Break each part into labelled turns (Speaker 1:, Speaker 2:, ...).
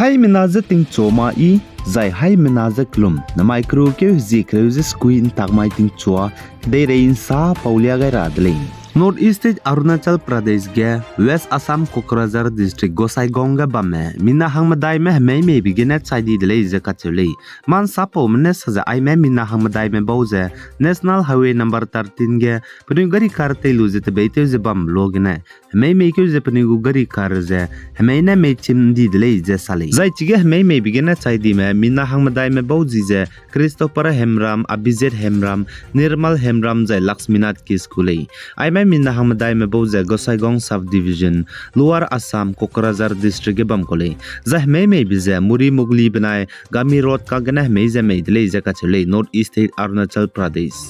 Speaker 1: hai menaza ting choma I zai hai menaza klum na micro ke zikreuze squeen tagmai ting chua dei rein sa paulia gai radlei North East Arunachal Pradesh ge West Assam Kokrajhar District Gosaigong ge bamme minna hangmadai me me bigene chaidi delei je kachulei man sapo mne saja ai me minna hangmadai me bauze National Highway number 13 ge puni gari kar teilu je te beite je bam logene me ke je puni gari kar je ne me chim di delei je salei zai chige me bigene chaidi me minna hangmadai me bauji je Christopher Hemram Abhijit Hemram Nirmal Hemram jai Lakshminath ki skulei ai minna hangmadai me bauze Gosaigong subdivision Lower Assam Kokrajhar district ge bamkole zah me bize muri mugli banai gami road ka gana me je me dile je ka chule North East Arunachal Pradesh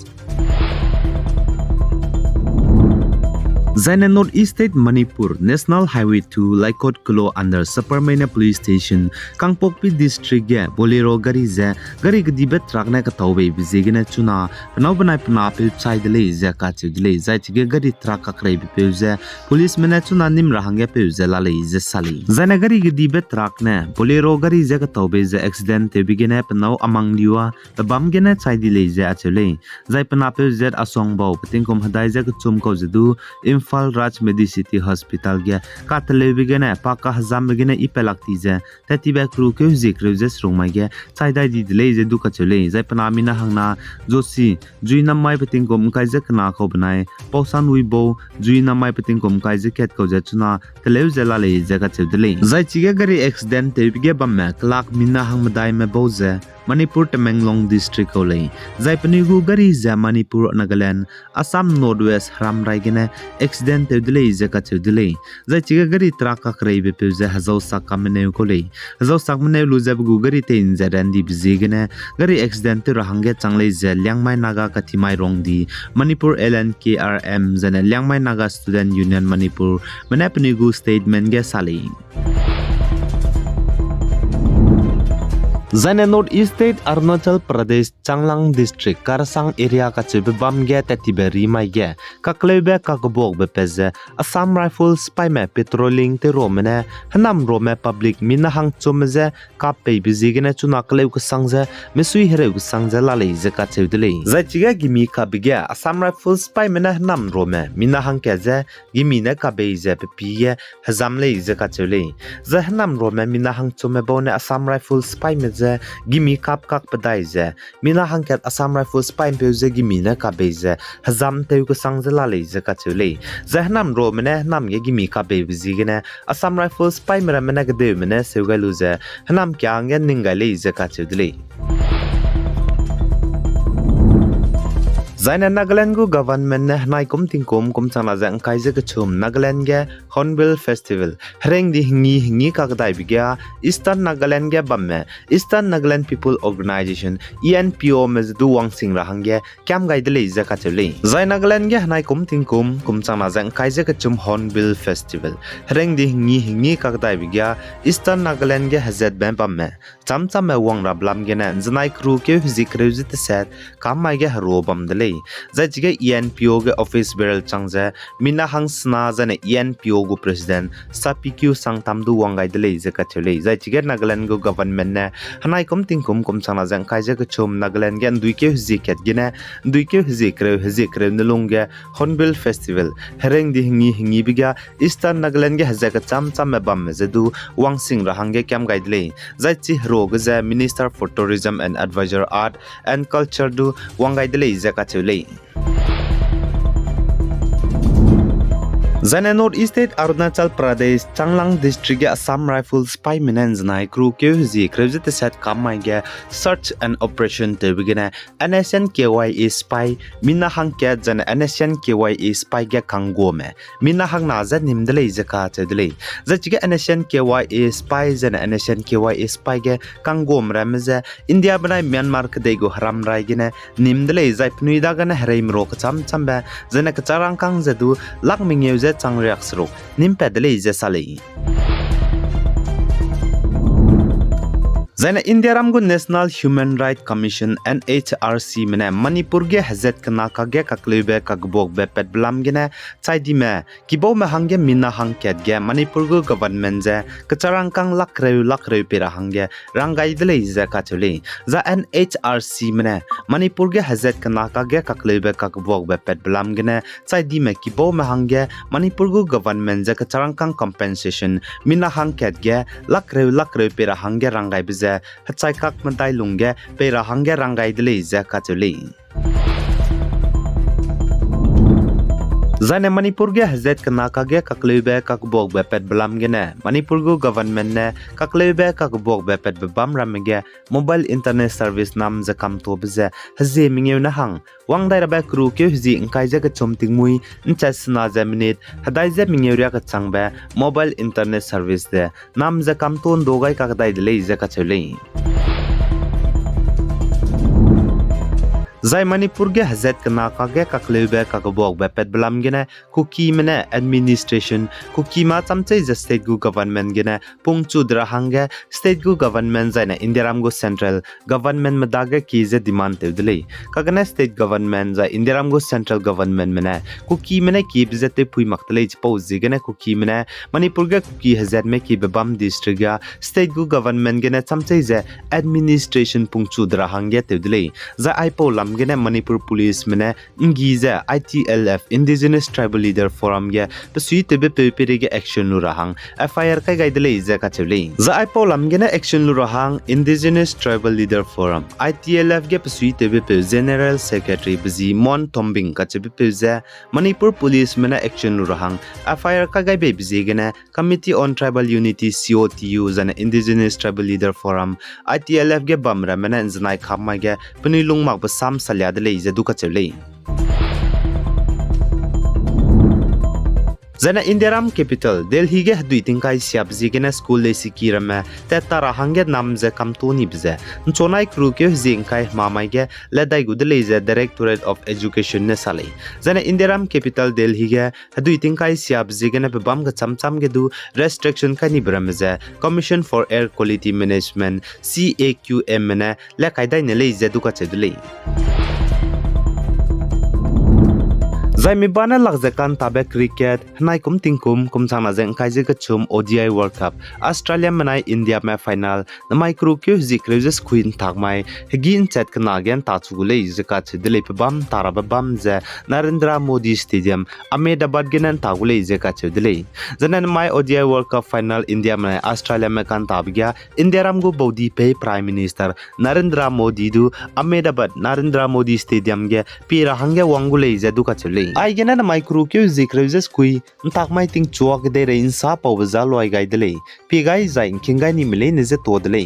Speaker 1: Zaina North East State Manipur National Highway 2 Laikot Kulo under Supermena Police Station Kangpokpi District ge Bolero gari je gari gdi bet rakna ka tawbe bizegena chuna panaw banai pana pil chai dele je ka chidle zai chige gari trak ka krai bi peuze police mena chuna nim rahange peuze lale je sali Zaina gari gdi bet rakna Bolero gari je ka tawbe je accident te bigena panaw amang liwa bam gena chai dile je achule zai pana peuze asong baw patingkom hadai je ka chum ko jedu Imphal Raj Medicity Hospital ge katle bigene paka hazam bigene ipelakti je tati ba kru ke zikre je srongma ge chaidai di dile je du ka chule jai panamina hangna josi juina mai pating kom kai je kana ko banai pausan wi bo juina mai pating kom kai je ket ko je chuna tele je la le je ka chudle jai chige gari accident te bige bam klak minna hangmadai me boze Manipur Tamenglong District Olei Zai Panigu Gari Za Manipur Nagaland Assam Northwest Ramrai gene accident delay Zaka delay Zai Chiga Gari Traka Krai Bepuse Hazau Sakamene Kolei Hazau Sakmane Luzab Gugari Tain Zarandi Bizigene Gari accident Rahange Changle Za Liangmai Naga Katimai Rongdi Manipur LNKRM Zana Liangmai Naga Student Union Manipur Manapanigu Statement Ge Sali Zaina North East State Arunachal Pradesh Changlang District Karsang area ka chebe bam ge tatiberi mai ge kaklebe kakbok be peze Assam Rifle spy me patrolling te romene hanam rome public minahang chumze kape bizigene chunakle ku sangze mesui here ku sangze lale je ka chedele zachiga gimi ka bige Assam Rifle spy mena hanam rome minahang ke je gimi ne ka be je piye hazamle je ka chele za hanam rome minahang chume bone Assam Rifle spy me Gimi kap kak padai je mina hangket Assam Rifle spy peuze gimi na ka beze hazam teu ko sangzela le je ka chule zahnam ro mene nam ge gimi ka be bizigene Assam Rifle spy mera mena ge de mene seugalu je hanam kya nge ningale je ka chudle Zaina Nagaland gu government ne nai kum tingkom kum chana jang kai je chum Nagaland ge Hornbill Festival hreng di hingi ka dai bigya Eastern Nagaland ge bamme Eastern Nagaland People Organization ENPO me du wangsing rahangge kyam gai dele je ka chule Zaina Nagaland ge nai kum tingkom kum chana jang kai je chum Hornbill Festival hreng di hingi ka dai bigya Eastern Nagaland ge hazet bam bamme cham me wang rablam ge na znai kru ke zikre te set kam mai ge haro bam dele Zai chige ENPO ge office beral changje mina hangsna jane ENPO gu president sapikyu sangtam du wangai dele je ka chele zai chige Nagaland gu government ne hanai kom tingkom kom chana jang kai je ka chum Nagaland ge duike ziket gine duike zikre nulungge Hornbill Festival hereng di hingi biga Eastern Nagaland ge haja ka cham me bam me jedu wangsing rahangge kyam gai dele zai chi ro ge je Minister for Tourism and Advisor Art and Culture du wangai dele je ka Zaina North East State Arunachal Pradesh Changlang District ge Assam Rifle spy menans nai crew ke zi krevzete set kamai ge search and operation te bigene NSN KYA spy minna hang ke jan NSN KYA spy ge kangome minna hang na za nimdele je ka chedele zachige NSN KYA spy jan NSN KYA spy ge kangom ramze India banai Myanmar ke dego haram rai gene nimdele zai pnuida gane hreim rok cham ba jana ka charang kang jadu lakming je chang reaksro nim pedale je salei Zaina India Ramgu National Human Rights Commission NHRC mene Manipur ge hazet kana kage kaklebe kagbok be pet blam gene chaidi me kibo me hange minna hangket ge Manipur gu government je kacharang kang lakreu pera hange rangai dele je kachuli za NHRC mene Manipur ge hazet kana kage kaklebe kagbok be pet blam gene chaidi me kibo me hange Manipur gu government je kacharang kang compensation minna hangket ge lakreu pera hange rangai Hachai kak mentai lungge pera hange rangai dele za kachuli Zaine Manipur ge hazet kana kage kaklebe kakbok be pet blam gene Manipur gu government ne kaklebe kakbok be pet bam ramge mobile internet service nam za kam to bze haze mingeu na hang wang dai rabe kru ke hzi ingkai ja ka chomting mui inchasna za minute hadai za mingeu ria ka changbe mobile internet service de nam za kam ton dogai ka dai dele za ka chole Zai Manipur ge hazet kana kage kaklebe kakbok be pet blam gene kuki mene administration kuki ma chamchai the state gu government gene pungchu dra hange state gu government zaina Indiaram gu central government madaga ki je demand tevdele kagane state government za Indiaram gu central government mene kuki mene ki bizate pui maktale chpau zigene kuki mene Manipur ge kuki hazet me ki bam district ga state gu government gene chamchai je administration pungchu dra hange tevdele za aipo lam gene Manipur police mene ngiza ITLF indigenous tribal leader forum ge pesui tebe pepere ge action lu rahang FIR kai gaidele iza ka chule za aipo lam gene action lu rahang indigenous tribal leader forum ITLF ge pesui tebe pe general secretary bzi mon tombing ka chebe pe za Manipur police mene action lu rahang FIR ka gai be bzi gene committee on tribal unity COTU zana indigenous tribal leader forum ITLF ge bamra mene znai khamma ge penilung mak basam salya dele iza duka chele Zana Indiaram capital Delhi ge hadui tingkai siap zigena school le sikirama tetara hange namze kamtoni bze chonai kru ke zingkai mamai ge ledai gudele ze directorate of education ne sale Zana Indiaram capital Delhi ge hadui tingkai siap zigena be bam ga chamcham ge du restriction kani bramze commission for air quality management CAQM ne le kaidai ne le ze duka chedule Zaimi bana lagzakan tabe cricket hnai kum tingkum kumchana jeng kaije ka chum ODI World Cup Australia manai India ma final namai kru ke zikrezes queen thakmai hegin chat kana gen ta chugule izka chidile bam taraba bam je Narendra Modi Stadium Ahmedabad genan tagule izka chidile janan mai ODI World Cup final India manai Australia ma kan tabgya India ramgo bodi pe prime minister Narendra Modi du Ahmedabad Narendra Modi Stadium ge pira hange wangule ize duka chule ai gena na micro ke zikrezes kui ntak mai ting chuak de rein sa pawza loi gai dele pi gai zain kingai ni mile ne je to dele